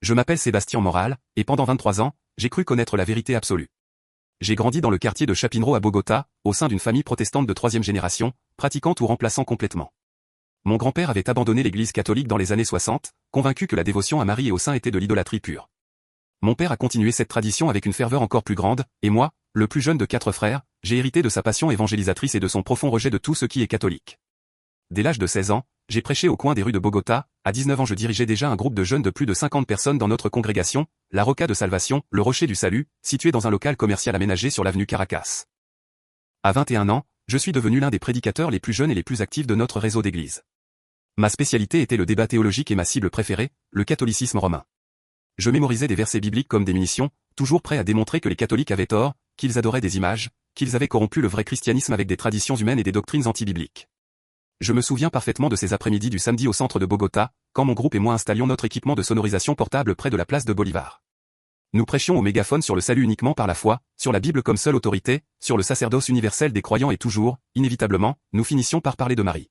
Je m'appelle Sébastien Moral, et pendant 23 ans, j'ai cru connaître la vérité absolue. J'ai grandi dans le quartier de Chapinero à Bogota, au sein d'une famille protestante de troisième génération, pratiquante ou remplaçant complètement. Mon grand-père avait abandonné l'église catholique dans les années 60, convaincu que la dévotion à Marie et aux saints était de l'idolâtrie pure. Mon père a continué cette tradition avec une ferveur encore plus grande, et moi, le plus jeune de 4 frères, j'ai hérité de sa passion évangélisatrice et de son profond rejet de tout ce qui est catholique. Dès l'âge de 16 ans, j'ai prêché au coin des rues de Bogota, à 19 ans je dirigeais déjà un groupe de jeunes de plus de 50 personnes dans notre congrégation, la Roca de Salvation, le Rocher du Salut, situé dans un local commercial aménagé sur l'avenue Caracas. À 21 ans, je suis devenu l'un des prédicateurs les plus jeunes et les plus actifs de notre réseau d'églises. Ma spécialité était le débat théologique et ma cible préférée, le catholicisme romain. Je mémorisais des versets bibliques comme des munitions, toujours prêt à démontrer que les catholiques avaient tort, qu'ils adoraient des images, qu'ils avaient corrompu le vrai christianisme avec des traditions humaines et des doctrines anti-bibliques. Je me souviens parfaitement de ces après-midi du samedi au centre de Bogota, quand mon groupe et moi installions notre équipement de sonorisation portable près de la place de Bolivar. Nous prêchions au mégaphone sur le salut uniquement par la foi, sur la Bible comme seule autorité, sur le sacerdoce universel des croyants et toujours, inévitablement, nous finissions par parler de Marie.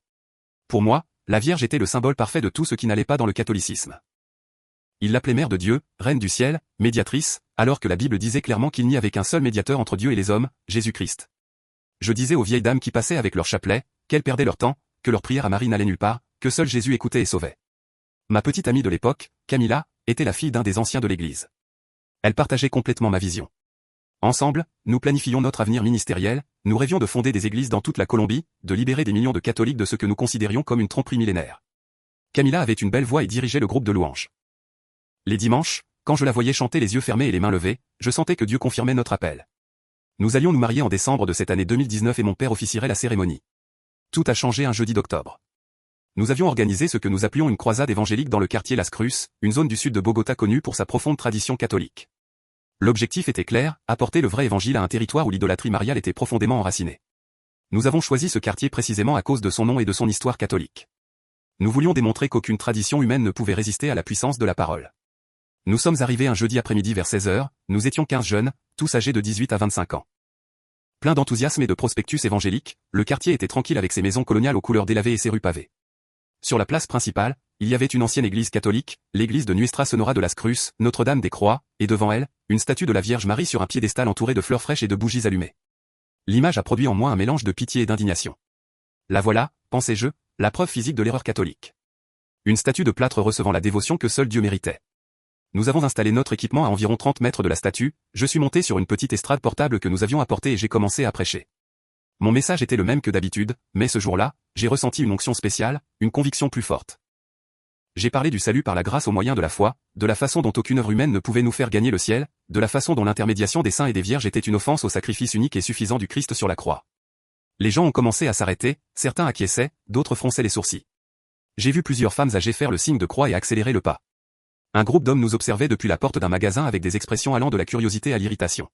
Pour moi, la Vierge était le symbole parfait de tout ce qui n'allait pas dans le catholicisme. Il l'appelait Mère de Dieu, Reine du ciel, médiatrice, alors que la Bible disait clairement qu'il n'y avait qu'un seul médiateur entre Dieu et les hommes, Jésus-Christ. Je disais aux vieilles dames qui passaient avec leur chapelet, qu'elles perdaient leur temps, que leur prière à Marie n'allait nulle part, que seul Jésus écoutait et sauvait. Ma petite amie de l'époque, Camilla, était la fille d'un des anciens de l'église. Elle partageait complètement ma vision. Ensemble, nous planifions notre avenir ministériel, nous rêvions de fonder des églises dans toute la Colombie, de libérer des millions de catholiques de ce que nous considérions comme une tromperie millénaire. Camilla avait une belle voix et dirigeait le groupe de louanges. Les dimanches, quand je la voyais chanter les yeux fermés et les mains levées, je sentais que Dieu confirmait notre appel. Nous allions nous marier en décembre de cette année 2019 et mon père officierait la cérémonie. Tout a changé un jeudi d'octobre. Nous avions organisé ce que nous appelions une croisade évangélique dans le quartier Las Cruz, une zone du sud de Bogota connue pour sa profonde tradition catholique. L'objectif était clair, apporter le vrai évangile à un territoire où l'idolâtrie mariale était profondément enracinée. Nous avons choisi ce quartier précisément à cause de son nom et de son histoire catholique. Nous voulions démontrer qu'aucune tradition humaine ne pouvait résister à la puissance de la parole. Nous sommes arrivés un jeudi après-midi vers 16 h, nous étions 15 jeunes, tous âgés de 18 à 25 ans. Plein d'enthousiasme et de prospectus évangélique, le quartier était tranquille avec ses maisons coloniales aux couleurs délavées et ses rues pavées. Sur la place principale, il y avait une ancienne église catholique, l'église de Nuestra Sonora de Las Cruz, Notre-Dame des Croix, et devant elle, une statue de la Vierge Marie sur un piédestal entouré de fleurs fraîches et de bougies allumées. L'image a produit en moi un mélange de pitié et d'indignation. La voilà, pensais-je, la preuve physique de l'erreur catholique. Une statue de plâtre recevant la dévotion que seul Dieu méritait. Nous avons installé notre équipement à environ 30 mètres de la statue, je suis monté sur une petite estrade portable que nous avions apportée et j'ai commencé à prêcher. Mon message était le même que d'habitude, mais ce jour-là, j'ai ressenti une onction spéciale, une conviction plus forte. J'ai parlé du salut par la grâce au moyen de la foi, de la façon dont aucune œuvre humaine ne pouvait nous faire gagner le ciel, de la façon dont l'intermédiation des saints et des vierges était une offense au sacrifice unique et suffisant du Christ sur la croix. Les gens ont commencé à s'arrêter, certains acquiesçaient, d'autres fronçaient les sourcils. J'ai vu plusieurs femmes âgées faire le signe de croix et accélérer le pas. Un groupe d'hommes nous observait depuis la porte d'un magasin avec des expressions allant de la curiosité à l'irritation.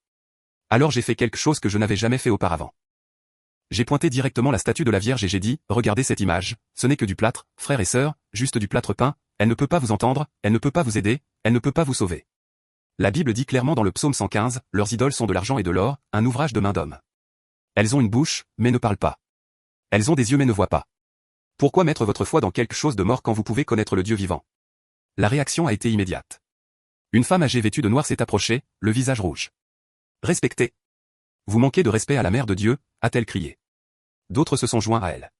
Alors j'ai fait quelque chose que je n'avais jamais fait auparavant. J'ai pointé directement la statue de la Vierge et j'ai dit, regardez cette image, ce n'est que du plâtre, frères et sœurs, juste du plâtre peint, elle ne peut pas vous entendre, elle ne peut pas vous aider, elle ne peut pas vous sauver. La Bible dit clairement dans le psaume 115, leurs idoles sont de l'argent et de l'or, un ouvrage de main d'homme. Elles ont une bouche, mais ne parlent pas. Elles ont des yeux mais ne voient pas. Pourquoi mettre votre foi dans quelque chose de mort quand vous pouvez connaître le Dieu vivant? La réaction a été immédiate. Une femme âgée vêtue de noir s'est approchée, le visage rouge. Respectez. Vous manquez de respect à la Mère de Dieu, a-t-elle crié. D'autres se sont joints à elle.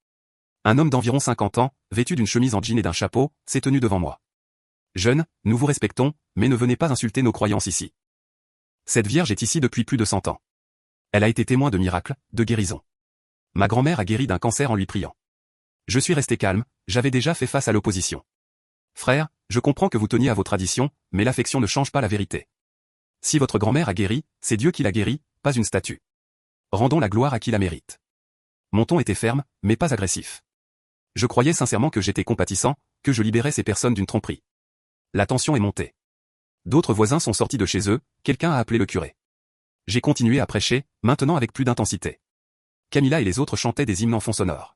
Un homme d'environ 50 ans, vêtu d'une chemise en jean et d'un chapeau, s'est tenu devant moi. Jeune, nous vous respectons, mais ne venez pas insulter nos croyances ici. Cette Vierge est ici depuis plus de 100 ans. Elle a été témoin de miracles, de guérisons. Ma grand-mère a guéri d'un cancer en lui priant. Je suis resté calme, j'avais déjà fait face à l'opposition. Frère, je comprends que vous teniez à vos traditions, mais l'affection ne change pas la vérité. Si votre grand-mère a guéri, c'est Dieu qui l'a guéri, pas une statue. Rendons la gloire à qui la mérite. Mon ton était ferme, mais pas agressif. Je croyais sincèrement que j'étais compatissant, que je libérais ces personnes d'une tromperie. La tension est montée. D'autres voisins sont sortis de chez eux, quelqu'un a appelé le curé. J'ai continué à prêcher, maintenant avec plus d'intensité. Camilla et les autres chantaient des hymnes en fond sonore.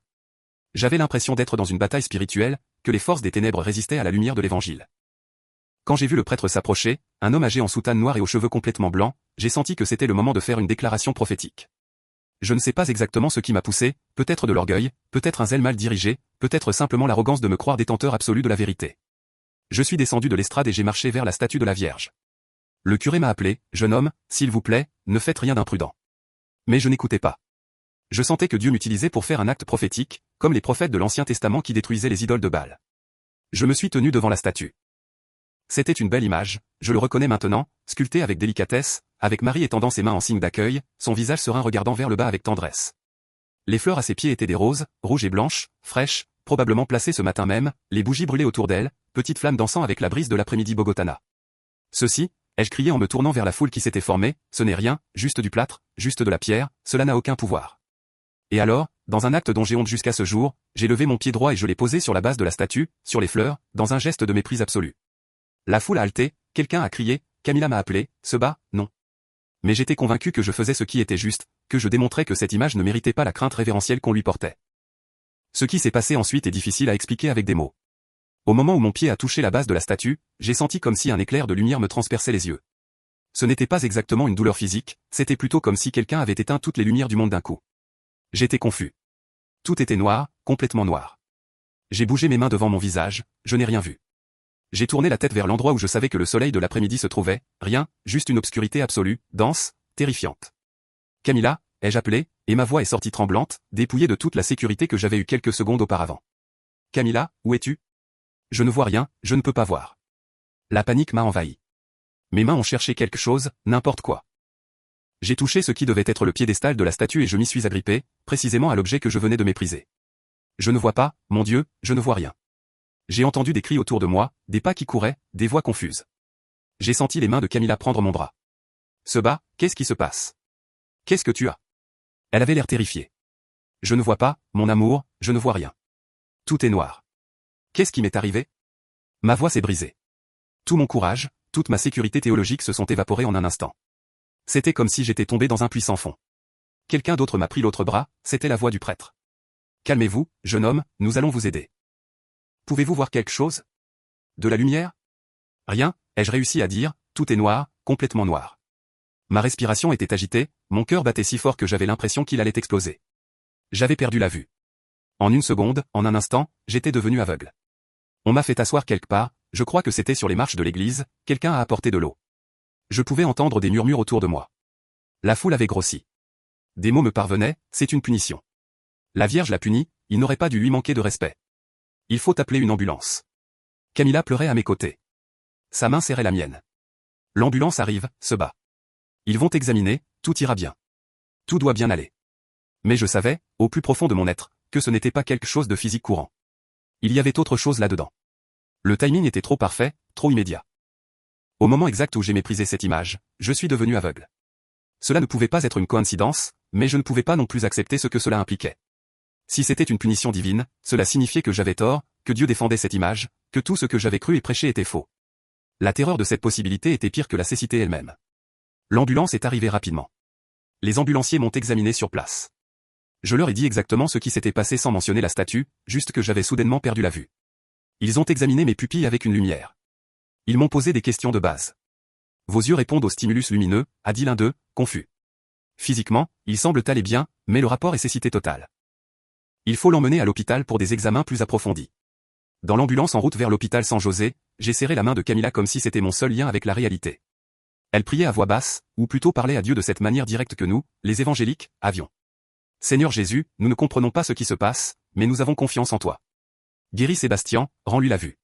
J'avais l'impression d'être dans une bataille spirituelle, que les forces des ténèbres résistaient à la lumière de l'évangile. Quand j'ai vu le prêtre s'approcher, un homme âgé en soutane noire et aux cheveux complètement blancs, j'ai senti que c'était le moment de faire une déclaration prophétique. Je ne sais pas exactement ce qui m'a poussé, peut-être de l'orgueil, peut-être un zèle mal dirigé, peut-être simplement l'arrogance de me croire détenteur absolu de la vérité. Je suis descendu de l'estrade et j'ai marché vers la statue de la Vierge. Le curé m'a appelé, « Jeune homme, s'il vous plaît, ne faites rien d'imprudent. » Mais je n'écoutais pas. Je sentais que Dieu m'utilisait pour faire un acte prophétique, comme les prophètes de l'Ancien Testament qui détruisaient les idoles de Baal. Je me suis tenu devant la statue. C'était une belle image, je le reconnais maintenant, sculptée avec délicatesse, avec Marie étendant ses mains en signe d'accueil, son visage serein regardant vers le bas avec tendresse. Les fleurs à ses pieds étaient des roses, rouges et blanches, fraîches, probablement placées ce matin même, les bougies brûlaient autour d'elle, petites flammes dansant avec la brise de l'après-midi bogotana. Ceci, ai-je crié en me tournant vers la foule qui s'était formée, ce n'est rien, juste du plâtre, juste de la pierre, cela n'a aucun pouvoir. Et alors, dans un acte dont j'ai honte jusqu'à ce jour, j'ai levé mon pied droit et je l'ai posé sur la base de la statue, sur les fleurs, dans un geste de mépris absolu. La foule a halté, quelqu'un a crié, Camilla m'a appelé, se bat, non. Mais j'étais convaincu que je faisais ce qui était juste, que je démontrais que cette image ne méritait pas la crainte révérentielle qu'on lui portait. Ce qui s'est passé ensuite est difficile à expliquer avec des mots. Au moment où mon pied a touché la base de la statue, j'ai senti comme si un éclair de lumière me transperçait les yeux. Ce n'était pas exactement une douleur physique, c'était plutôt comme si quelqu'un avait éteint toutes les lumières du monde d'un coup. J'étais confus. Tout était noir, complètement noir. J'ai bougé mes mains devant mon visage, je n'ai rien vu. J'ai tourné la tête vers l'endroit où je savais que le soleil de l'après-midi se trouvait, rien, juste une obscurité absolue, dense, terrifiante. Camilla, ai-je appelé, et ma voix est sortie tremblante, dépouillée de toute la sécurité que j'avais eue quelques secondes auparavant. Camilla, où es-tu? Je ne vois rien, je ne peux pas voir. La panique m'a envahi. Mes mains ont cherché quelque chose, n'importe quoi. J'ai touché ce qui devait être le piédestal de la statue et je m'y suis agrippé, précisément à l'objet que je venais de mépriser. Je ne vois pas, mon Dieu, je ne vois rien. J'ai entendu des cris autour de moi, des pas qui couraient, des voix confuses. J'ai senti les mains de Camilla prendre mon bras. Se bat, qu'est-ce qui se passe? Qu'est-ce que tu as? Elle avait l'air terrifiée. Je ne vois pas, mon amour, je ne vois rien. Tout est noir. Qu'est-ce qui m'est arrivé? Ma voix s'est brisée. Tout mon courage, toute ma sécurité théologique se sont évaporés en un instant. C'était comme si j'étais tombé dans un puits sans fond. Quelqu'un d'autre m'a pris l'autre bras, c'était la voix du prêtre. Calmez-vous, jeune homme, nous allons vous aider. Pouvez-vous voir quelque chose? De la lumière? Rien, ai-je réussi à dire, tout est noir, complètement noir. Ma respiration était agitée, mon cœur battait si fort que j'avais l'impression qu'il allait exploser. J'avais perdu la vue. En une seconde, en un instant, j'étais devenu aveugle. On m'a fait asseoir quelque part, je crois que c'était sur les marches de l'église, quelqu'un a apporté de l'eau. Je pouvais entendre des murmures autour de moi. La foule avait grossi. Des mots me parvenaient, c'est une punition. La Vierge l'a puni, il n'aurait pas dû lui manquer de respect. Il faut appeler une ambulance. Camilla pleurait à mes côtés. Sa main serrait la mienne. L'ambulance arrive, se bat. Ils vont examiner, tout ira bien. Tout doit bien aller. Mais je savais, au plus profond de mon être, que ce n'était pas quelque chose de physique courant. Il y avait autre chose là-dedans. Le timing était trop parfait, trop immédiat. Au moment exact où j'ai méprisé cette image, je suis devenu aveugle. Cela ne pouvait pas être une coïncidence, mais je ne pouvais pas non plus accepter ce que cela impliquait. Si c'était une punition divine, cela signifiait que j'avais tort, que Dieu défendait cette image, que tout ce que j'avais cru et prêché était faux. La terreur de cette possibilité était pire que la cécité elle-même. L'ambulance est arrivée rapidement. Les ambulanciers m'ont examiné sur place. Je leur ai dit exactement ce qui s'était passé sans mentionner la statue, juste que j'avais soudainement perdu la vue. Ils ont examiné mes pupilles avec une lumière. Ils m'ont posé des questions de base. Vos yeux répondent au stimulus lumineux, a dit l'un d'eux, confus. Physiquement, il semble aller bien, mais le rapport est cécité totale. Il faut l'emmener à l'hôpital pour des examens plus approfondis. Dans l'ambulance en route vers l'hôpital San José, j'ai serré la main de Camilla comme si c'était mon seul lien avec la réalité. Elle priait à voix basse, ou plutôt parlait à Dieu de cette manière directe que nous, les évangéliques, avions. Seigneur Jésus, nous ne comprenons pas ce qui se passe, mais nous avons confiance en toi. Guéris Sébastien, rends-lui la vue.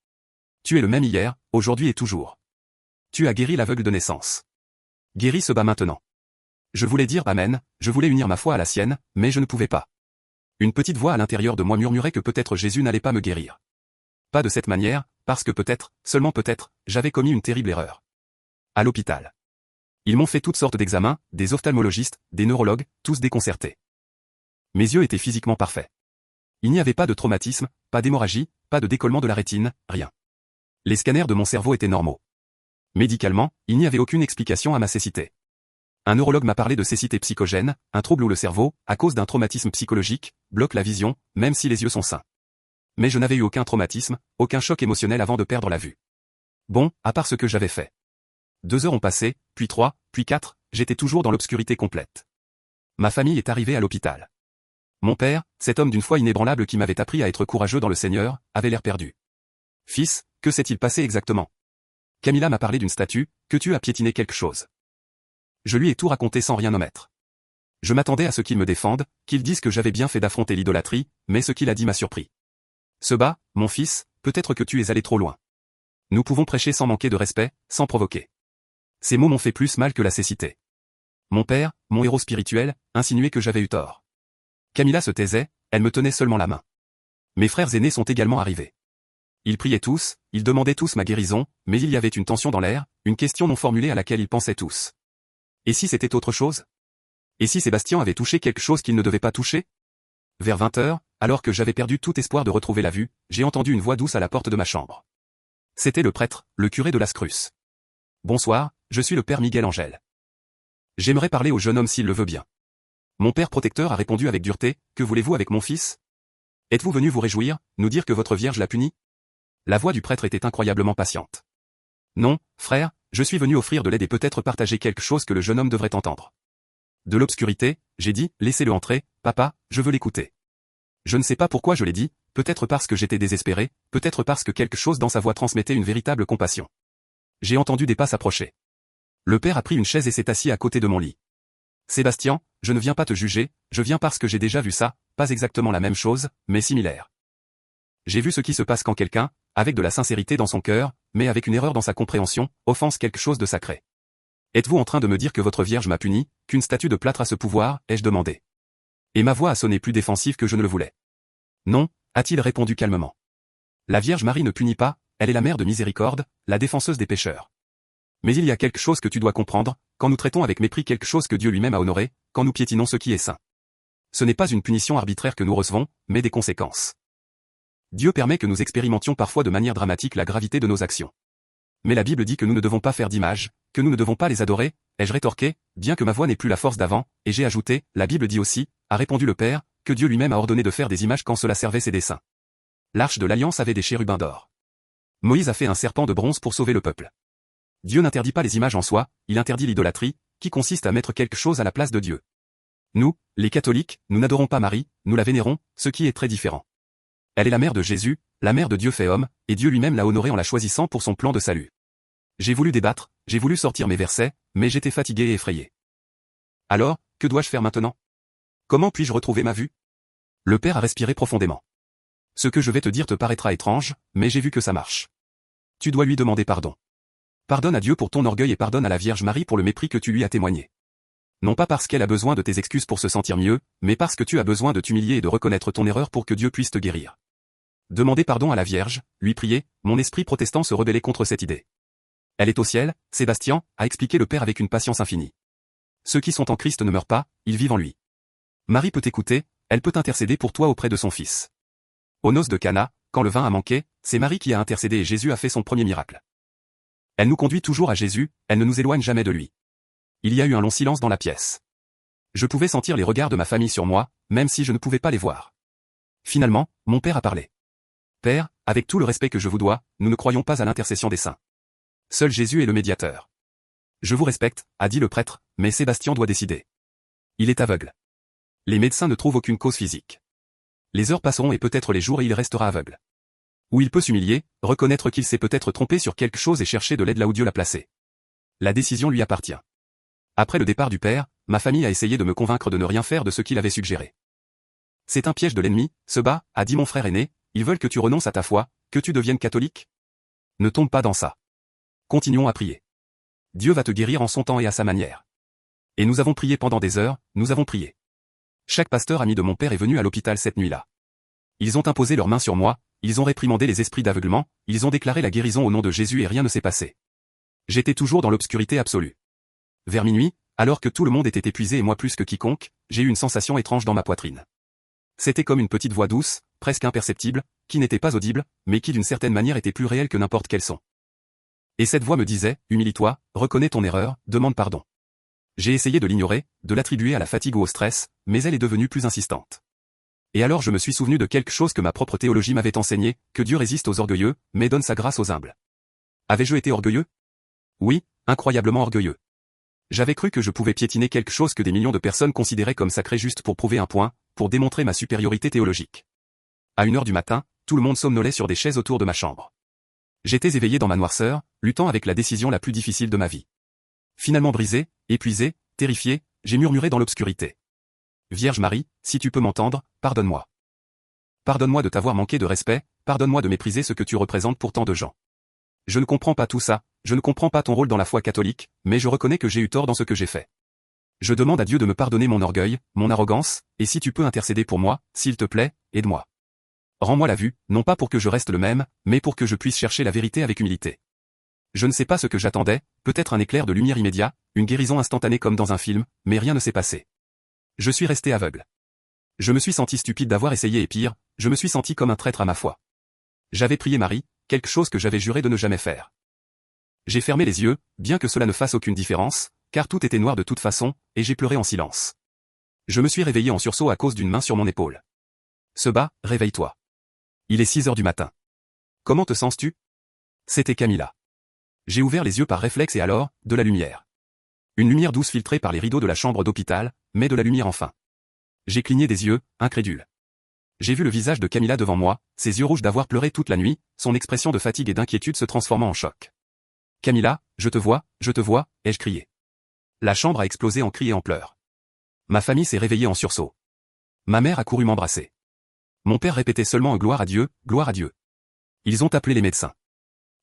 Tu es le même hier, aujourd'hui et toujours. Tu as guéri l'aveugle de naissance. Guéris se bat maintenant. Je voulais dire Amen, je voulais unir ma foi à la sienne, mais je ne pouvais pas. Une petite voix à l'intérieur de moi murmurait que peut-être Jésus n'allait pas me guérir. Pas de cette manière, parce que peut-être, seulement peut-être, j'avais commis une terrible erreur. À l'hôpital. Ils m'ont fait toutes sortes d'examens, des ophtalmologistes, des neurologues, tous déconcertés. Mes yeux étaient physiquement parfaits. Il n'y avait pas de traumatisme, pas d'hémorragie, pas de décollement de la rétine, rien. Les scanners de mon cerveau étaient normaux. Médicalement, il n'y avait aucune explication à ma cécité. Un neurologue m'a parlé de cécité psychogène, un trouble où le cerveau, à cause d'un traumatisme psychologique, bloque la vision, même si les yeux sont sains. Mais je n'avais eu aucun traumatisme, aucun choc émotionnel avant de perdre la vue. Bon, à part ce que j'avais fait. 2 heures ont passé, puis 3, puis 4, j'étais toujours dans l'obscurité complète. Ma famille est arrivée à l'hôpital. Mon père, cet homme d'une foi inébranlable qui m'avait appris à être courageux dans le Seigneur, avait l'air perdu. Fils, Que s'est-il passé exactement? Camilla m'a parlé d'une statue, que tu as piétiné quelque chose. Je lui ai tout raconté sans rien omettre. Je m'attendais à ce qu'il me défende, qu'il dise que j'avais bien fait d'affronter l'idolâtrie, mais ce qu'il a dit m'a surpris. Seba, mon fils, peut-être que tu es allé trop loin. Nous pouvons prêcher sans manquer de respect, sans provoquer. Ces mots m'ont fait plus mal que la cécité. Mon père, mon héros spirituel, insinuait que j'avais eu tort. Camilla se taisait, elle me tenait seulement la main. Mes frères aînés sont également arrivés. Ils priaient tous, ils demandaient tous ma guérison, mais il y avait une tension dans l'air, une question non formulée à laquelle ils pensaient tous. Et si c'était autre chose? Et si Sébastien avait touché quelque chose qu'il ne devait pas toucher? Vers 20 heures, alors que j'avais perdu tout espoir de retrouver la vue, j'ai entendu une voix douce à la porte de ma chambre. C'était le prêtre, le curé de Lascruce. Bonsoir, je suis le père Miguel Angel. J'aimerais parler au jeune homme s'il le veut bien. Mon père protecteur a répondu avec dureté, que voulez-vous avec mon fils? Êtes-vous venu vous réjouir, nous dire que votre Vierge l'a puni? La voix du prêtre était incroyablement patiente. Non, frère, je suis venu offrir de l'aide et peut-être partager quelque chose que le jeune homme devrait entendre. De l'obscurité, j'ai dit, laissez-le entrer, papa, je veux l'écouter. Je ne sais pas pourquoi je l'ai dit, peut-être parce que j'étais désespéré, peut-être parce que quelque chose dans sa voix transmettait une véritable compassion. J'ai entendu des pas s'approcher. Le père a pris une chaise et s'est assis à côté de mon lit. Sébastien, je ne viens pas te juger, je viens parce que j'ai déjà vu ça, pas exactement la même chose, mais similaire. J'ai vu ce qui se passe quand quelqu'un, avec de la sincérité dans son cœur, mais avec une erreur dans sa compréhension, offense quelque chose de sacré. Êtes-vous en train de me dire que votre Vierge m'a puni, qu'une statue de plâtre a ce pouvoir, ai-je demandé. Et ma voix a sonné plus défensive que je ne le voulais. Non, a-t-il répondu calmement. La Vierge Marie ne punit pas, elle est la mère de miséricorde, la défenseuse des pécheurs. Mais il y a quelque chose que tu dois comprendre, quand nous traitons avec mépris quelque chose que Dieu lui-même a honoré, quand nous piétinons ce qui est saint. Ce n'est pas une punition arbitraire que nous recevons, mais des conséquences. Dieu permet que nous expérimentions parfois de manière dramatique la gravité de nos actions. Mais la Bible dit que nous ne devons pas faire d'images, que nous ne devons pas les adorer, ai-je rétorqué, bien que ma voix n'ait plus la force d'avant, et j'ai ajouté, la Bible dit aussi, a répondu le Père, que Dieu lui-même a ordonné de faire des images quand cela servait ses desseins. L'arche de l'Alliance avait des chérubins d'or. Moïse a fait un serpent de bronze pour sauver le peuple. Dieu n'interdit pas les images en soi, il interdit l'idolâtrie, qui consiste à mettre quelque chose à la place de Dieu. Nous, les catholiques, nous n'adorons pas Marie, nous la vénérons, ce qui est très différent. Elle est la mère de Jésus, la mère de Dieu fait homme, et Dieu lui-même l'a honorée en la choisissant pour son plan de salut. J'ai voulu débattre, j'ai voulu sortir mes versets, mais j'étais fatigué et effrayé. Alors, que dois-je faire maintenant? Comment puis-je retrouver ma vue? Le père a respiré profondément. Ce que je vais te dire te paraîtra étrange, mais j'ai vu que ça marche. Tu dois lui demander pardon. Pardonne à Dieu pour ton orgueil et pardonne à la Vierge Marie pour le mépris que tu lui as témoigné. Non pas parce qu'elle a besoin de tes excuses pour se sentir mieux, mais parce que tu as besoin de t'humilier et de reconnaître ton erreur pour que Dieu puisse te guérir. Demander pardon à la Vierge, lui prier, mon esprit protestant se rebellait contre cette idée. Elle est au ciel, Sébastien, a expliqué le Père avec une patience infinie. Ceux qui sont en Christ ne meurent pas, ils vivent en lui. Marie peut t'écouter, elle peut intercéder pour toi auprès de son Fils. Aux noces de Cana, quand le vin a manqué, c'est Marie qui a intercédé et Jésus a fait son premier miracle. Elle nous conduit toujours à Jésus, elle ne nous éloigne jamais de lui. Il y a eu un long silence dans la pièce. Je pouvais sentir les regards de ma famille sur moi, même si je ne pouvais pas les voir. Finalement, mon père a parlé. Père, avec tout le respect que je vous dois, nous ne croyons pas à l'intercession des saints. Seul Jésus est le médiateur. Je vous respecte, a dit le prêtre, mais Sébastien doit décider. Il est aveugle. Les médecins ne trouvent aucune cause physique. Les heures passeront et peut-être les jours et il restera aveugle. Ou il peut s'humilier, reconnaître qu'il s'est peut-être trompé sur quelque chose et chercher de l'aide là où Dieu l'a placé. La décision lui appartient. Après le départ du père, ma famille a essayé de me convaincre de ne rien faire de ce qu'il avait suggéré. C'est un piège de l'ennemi, Seba, a dit mon frère aîné, ils veulent que tu renonces à ta foi, que tu deviennes catholique. Ne tombe pas dans ça. Continuons à prier. Dieu va te guérir en son temps et à sa manière. Et nous avons prié pendant des heures, nous avons prié. Chaque pasteur ami de mon père est venu à l'hôpital cette nuit-là. Ils ont imposé leurs mains sur moi, ils ont réprimandé les esprits d'aveuglement, ils ont déclaré la guérison au nom de Jésus et rien ne s'est passé. J'étais toujours dans l'obscurité absolue. Vers minuit, alors que tout le monde était épuisé et moi plus que quiconque, j'ai eu une sensation étrange dans ma poitrine. C'était comme une petite voix douce, presque imperceptible, qui n'était pas audible, mais qui d'une certaine manière était plus réelle que n'importe quel son. Et cette voix me disait, humilie-toi, reconnais ton erreur, demande pardon. J'ai essayé de l'ignorer, de l'attribuer à la fatigue ou au stress, mais elle est devenue plus insistante. Et alors je me suis souvenu de quelque chose que ma propre théologie m'avait enseigné, que Dieu résiste aux orgueilleux, mais donne sa grâce aux humbles. Avais-je été orgueilleux? Oui, incroyablement orgueilleux. J'avais cru que je pouvais piétiner quelque chose que des millions de personnes considéraient comme sacré juste pour prouver un point, pour démontrer ma supériorité théologique. À 1 heure du matin, tout le monde somnolait sur des chaises autour de ma chambre. J'étais éveillé dans ma noirceur, luttant avec la décision la plus difficile de ma vie. Finalement brisé, épuisé, terrifié, j'ai murmuré dans l'obscurité. Vierge Marie, si tu peux m'entendre, pardonne-moi. Pardonne-moi de t'avoir manqué de respect, pardonne-moi de mépriser ce que tu représentes pour tant de gens. Je ne comprends pas tout ça, je ne comprends pas ton rôle dans la foi catholique, mais je reconnais que j'ai eu tort dans ce que j'ai fait. Je demande à Dieu de me pardonner mon orgueil, mon arrogance, et si tu peux intercéder pour moi, s'il te plaît, aide-moi. Rends-moi la vue, non pas pour que je reste le même, mais pour que je puisse chercher la vérité avec humilité. Je ne sais pas ce que j'attendais, peut-être un éclair de lumière immédiat, une guérison instantanée comme dans un film, mais rien ne s'est passé. Je suis resté aveugle. Je me suis senti stupide d'avoir essayé et pire, je me suis senti comme un traître à ma foi. J'avais prié Marie, quelque chose que j'avais juré de ne jamais faire. J'ai fermé les yeux, bien que cela ne fasse aucune différence, car tout était noir de toute façon, et j'ai pleuré en silence. Je me suis réveillé en sursaut à cause d'une main sur mon épaule. Seba, réveille-toi. Il est 6 heures du matin. Comment te sens-tu? C'était Camilla. J'ai ouvert les yeux par réflexe et alors, de la lumière. Une lumière douce filtrée par les rideaux de la chambre d'hôpital, mais de la lumière enfin. J'ai cligné des yeux, incrédule. J'ai vu le visage de Camilla devant moi, ses yeux rouges d'avoir pleuré toute la nuit, son expression de fatigue et d'inquiétude se transformant en choc. Camilla, je te vois, ai-je crié. La chambre a explosé en cris et en pleurs. Ma famille s'est réveillée en sursaut. Ma mère a couru m'embrasser. Mon père répétait seulement gloire à Dieu, gloire à Dieu. Ils ont appelé les médecins.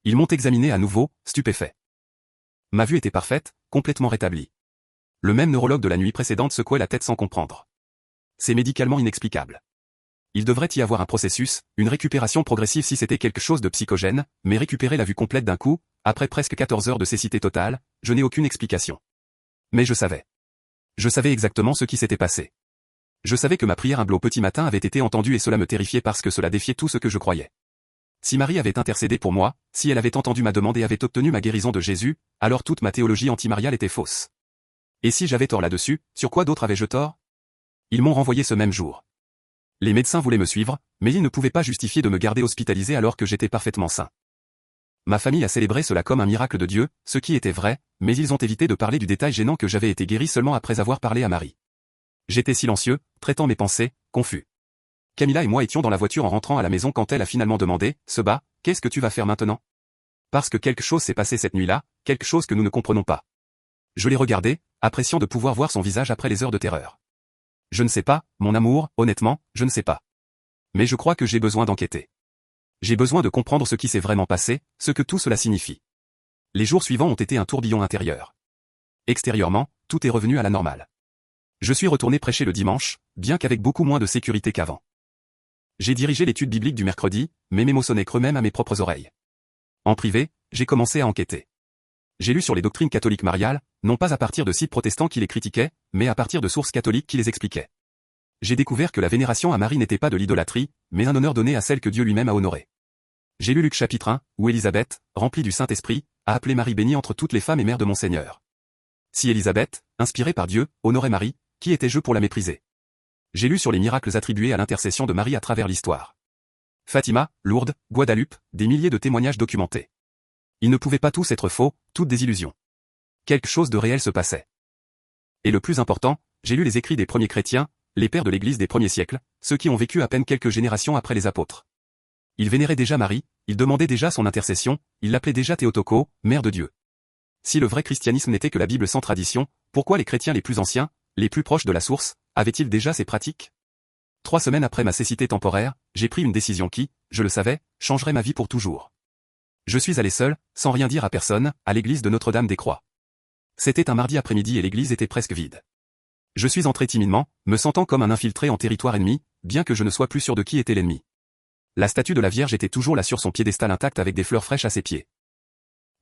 Ils m'ont examiné à nouveau, stupéfait. Ma vue était parfaite, complètement rétablie. Le même neurologue de la nuit précédente secouait la tête sans comprendre. C'est médicalement inexplicable. Il devrait y avoir un processus, une récupération progressive si c'était quelque chose de psychogène, mais récupérer la vue complète d'un coup, après presque 14 heures de cécité totale, je n'ai aucune explication. Mais je savais. Je savais exactement ce qui s'était passé. Je savais que ma prière humble au petit matin avait été entendue et cela me terrifiait parce que cela défiait tout ce que je croyais. Si Marie avait intercédé pour moi, si elle avait entendu ma demande et avait obtenu ma guérison de Jésus, alors toute ma théologie antimariale était fausse. Et si j'avais tort là-dessus, sur quoi d'autre avais-je tort? Ils m'ont renvoyé ce même jour. Les médecins voulaient me suivre, mais ils ne pouvaient pas justifier de me garder hospitalisé alors que j'étais parfaitement sain. Ma famille a célébré cela comme un miracle de Dieu, ce qui était vrai, mais ils ont évité de parler du détail gênant que j'avais été guéri seulement après avoir parlé à Marie. J'étais silencieux, traitant mes pensées, confus. Camilla et moi étions dans la voiture en rentrant à la maison quand elle a finalement demandé, Seba, qu'est-ce que tu vas faire maintenant? Parce que quelque chose s'est passé cette nuit-là, quelque chose que nous ne comprenons pas. Je l'ai regardé, appréciant de pouvoir voir son visage après les heures de terreur. Je ne sais pas, mon amour, honnêtement, je ne sais pas. Mais je crois que j'ai besoin d'enquêter. J'ai besoin de comprendre ce qui s'est vraiment passé, ce que tout cela signifie. Les jours suivants ont été un tourbillon intérieur. Extérieurement, tout est revenu à la normale. Je suis retourné prêcher le dimanche, bien qu'avec beaucoup moins de sécurité qu'avant. J'ai dirigé l'étude biblique du mercredi, mais mes mots sonnaient creux même à mes propres oreilles. En privé, j'ai commencé à enquêter. J'ai lu sur les doctrines catholiques mariales, non pas à partir de sites protestants qui les critiquaient, mais à partir de sources catholiques qui les expliquaient. J'ai découvert que la vénération à Marie n'était pas de l'idolâtrie, mais un honneur donné à celle que Dieu lui-même a honorée. J'ai lu Luc chapitre 1, où Élisabeth, remplie du Saint-Esprit, a appelé Marie bénie entre toutes les femmes et mère de mon Seigneur. Si Élisabeth, inspirée par Dieu, honorait Marie, qui étais-je pour la mépriser? J'ai lu sur les miracles attribués à l'intercession de Marie à travers l'histoire. Fatima, Lourdes, Guadeloupe, des milliers de témoignages documentés. Ils ne pouvaient pas tous être faux, toutes des illusions. Quelque chose de réel se passait. Et le plus important, j'ai lu les écrits des premiers chrétiens, les pères de l'Église des premiers siècles, ceux qui ont vécu à peine quelques générations après les apôtres. Ils vénéraient déjà Marie, ils demandaient déjà son intercession, ils l'appelaient déjà Théotoko, mère de Dieu. Si le vrai christianisme n'était que la Bible sans tradition, pourquoi les chrétiens les plus anciens, les plus proches de la source, avaient-ils déjà ces pratiques? 3 semaines après ma cécité temporaire, j'ai pris une décision qui, je le savais, changerait ma vie pour toujours. Je suis allé seul, sans rien dire à personne, à l'église de Notre-Dame-des-Croix. C'était un mardi après-midi et l'église était presque vide. Je suis entré timidement, me sentant comme un infiltré en territoire ennemi, bien que je ne sois plus sûr de qui était l'ennemi. La statue de la Vierge était toujours là sur son piédestal intact avec des fleurs fraîches à ses pieds.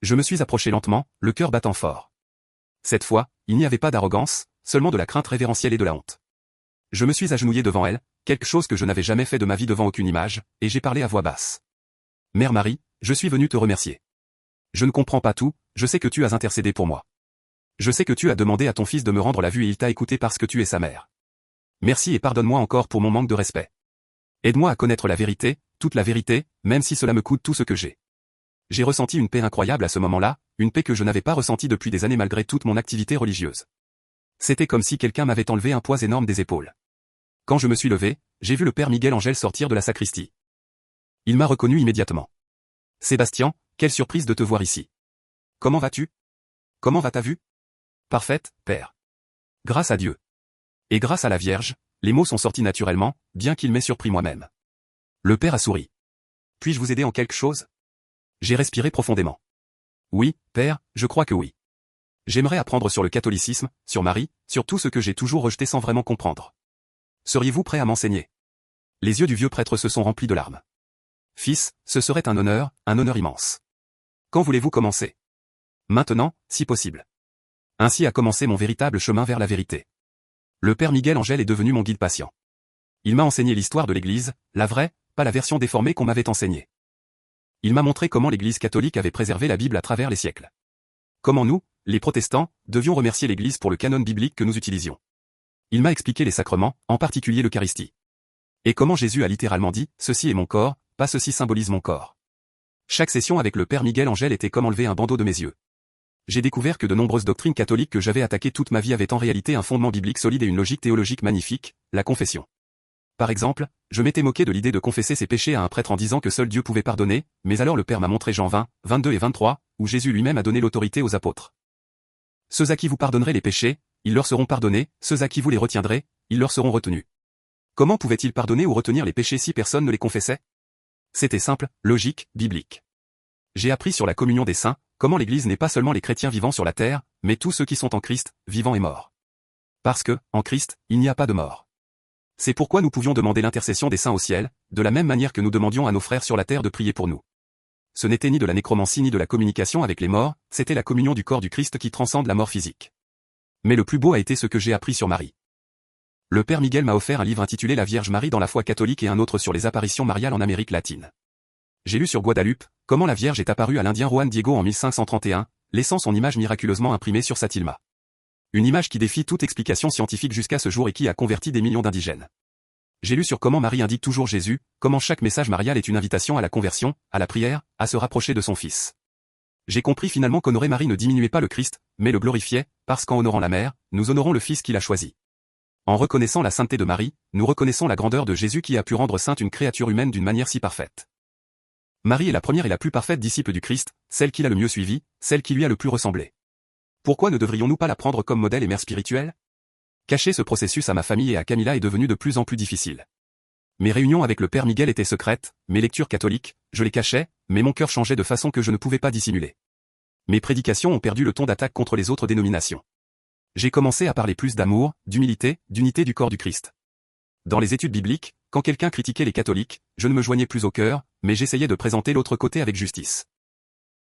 Je me suis approché lentement, le cœur battant fort. Cette fois, il n'y avait pas d'arrogance, seulement de la crainte révérentielle et de la honte. Je me suis agenouillé devant elle, quelque chose que je n'avais jamais fait de ma vie devant aucune image, et j'ai parlé à voix basse. Mère Marie, je suis venu te remercier. Je ne comprends pas tout, je sais que tu as intercédé pour moi. Je sais que tu as demandé à ton fils de me rendre la vue et il t'a écouté parce que tu es sa mère. Merci et pardonne-moi encore pour mon manque de respect. Aide-moi à connaître la vérité, toute la vérité, même si cela me coûte tout ce que j'ai. J'ai ressenti une paix incroyable à ce moment-là, une paix que je n'avais pas ressentie depuis des années malgré toute mon activité religieuse. C'était comme si quelqu'un m'avait enlevé un poids énorme des épaules. Quand je me suis levé, j'ai vu le père Miguel Angel sortir de la sacristie. Il m'a reconnu immédiatement. Sébastien, quelle surprise de te voir ici. Comment vas-tu? Comment va ta vue? Parfaite, Père. Grâce à Dieu. Et grâce à la Vierge, les mots sont sortis naturellement, bien qu'il m'aient surpris moi-même. Le Père a souri. Puis-je vous aider en quelque chose? J'ai respiré profondément. Oui, Père, je crois que oui. J'aimerais apprendre sur le catholicisme, sur Marie, sur tout ce que j'ai toujours rejeté sans vraiment comprendre. Seriez-vous prêt à m'enseigner? Les yeux du vieux prêtre se sont remplis de larmes. Fils, ce serait un honneur immense. Quand voulez-vous commencer? Maintenant, si possible. Ainsi a commencé mon véritable chemin vers la vérité. Le Père Miguel Angel est devenu mon guide patient. Il m'a enseigné l'histoire de l'Église, la vraie, pas la version déformée qu'on m'avait enseignée. Il m'a montré comment l'Église catholique avait préservé la Bible à travers les siècles. Comment nous, les protestants, devions remercier l'Église pour le canon biblique que nous utilisions. Il m'a expliqué les sacrements, en particulier l'Eucharistie. Et comment Jésus a littéralement dit, ceci est mon corps, pas ceci symbolise mon corps. Chaque session avec le Père Miguel Angel était comme enlever un bandeau de mes yeux. J'ai découvert que de nombreuses doctrines catholiques que j'avais attaquées toute ma vie avaient en réalité un fondement biblique solide et une logique théologique magnifique, la confession. Par exemple, je m'étais moqué de l'idée de confesser ses péchés à un prêtre en disant que seul Dieu pouvait pardonner, mais alors le Père m'a montré Jean 20, 22 et 23, où Jésus lui-même a donné l'autorité aux apôtres. Ceux à qui vous pardonnerez les péchés, ils leur seront pardonnés, ceux à qui vous les retiendrez, ils leur seront retenus. Comment pouvait-il pardonner ou retenir les péchés si personne ne les confessait? C'était simple, logique, biblique. J'ai appris sur la communion des saints, comment l'Église n'est pas seulement les chrétiens vivants sur la terre, mais tous ceux qui sont en Christ, vivants et morts. Parce que, en Christ, il n'y a pas de mort. C'est pourquoi nous pouvions demander l'intercession des saints au ciel, de la même manière que nous demandions à nos frères sur la terre de prier pour nous. Ce n'était ni de la nécromancie ni de la communication avec les morts, c'était la communion du corps du Christ qui transcende la mort physique. Mais le plus beau a été ce que j'ai appris sur Marie. Le Père Miguel m'a offert un livre intitulé La Vierge Marie dans la foi catholique et un autre sur les apparitions mariales en Amérique latine. J'ai lu sur Guadeloupe, comment la Vierge est apparue à l'Indien Juan Diego en 1531, laissant son image miraculeusement imprimée sur sa tilma. Une image qui défie toute explication scientifique jusqu'à ce jour et qui a converti des millions d'indigènes. J'ai lu sur comment Marie indique toujours Jésus, comment chaque message marial est une invitation à la conversion, à la prière, à se rapprocher de son Fils. J'ai compris finalement qu'honorer Marie ne diminuait pas le Christ, mais le glorifiait, parce qu'en honorant la mère, nous honorons le Fils qu'il a choisi. En reconnaissant la sainteté de Marie, nous reconnaissons la grandeur de Jésus qui a pu rendre sainte une créature humaine d'une manière si parfaite. Marie est la première et la plus parfaite disciple du Christ, celle qui l'a le mieux suivi, celle qui lui a le plus ressemblé. Pourquoi ne devrions-nous pas la prendre comme modèle et mère spirituelle? Cacher ce processus à ma famille et à Camilla est devenu de plus en plus difficile. Mes réunions avec le Père Miguel étaient secrètes, mes lectures catholiques, je les cachais, mais mon cœur changeait de façon que je ne pouvais pas dissimuler. Mes prédications ont perdu le ton d'attaque contre les autres dénominations. J'ai commencé à parler plus d'amour, d'humilité, d'unité du corps du Christ. Dans les études bibliques, quand quelqu'un critiquait les catholiques, je ne me joignais plus au cœur, mais j'essayais de présenter l'autre côté avec justice.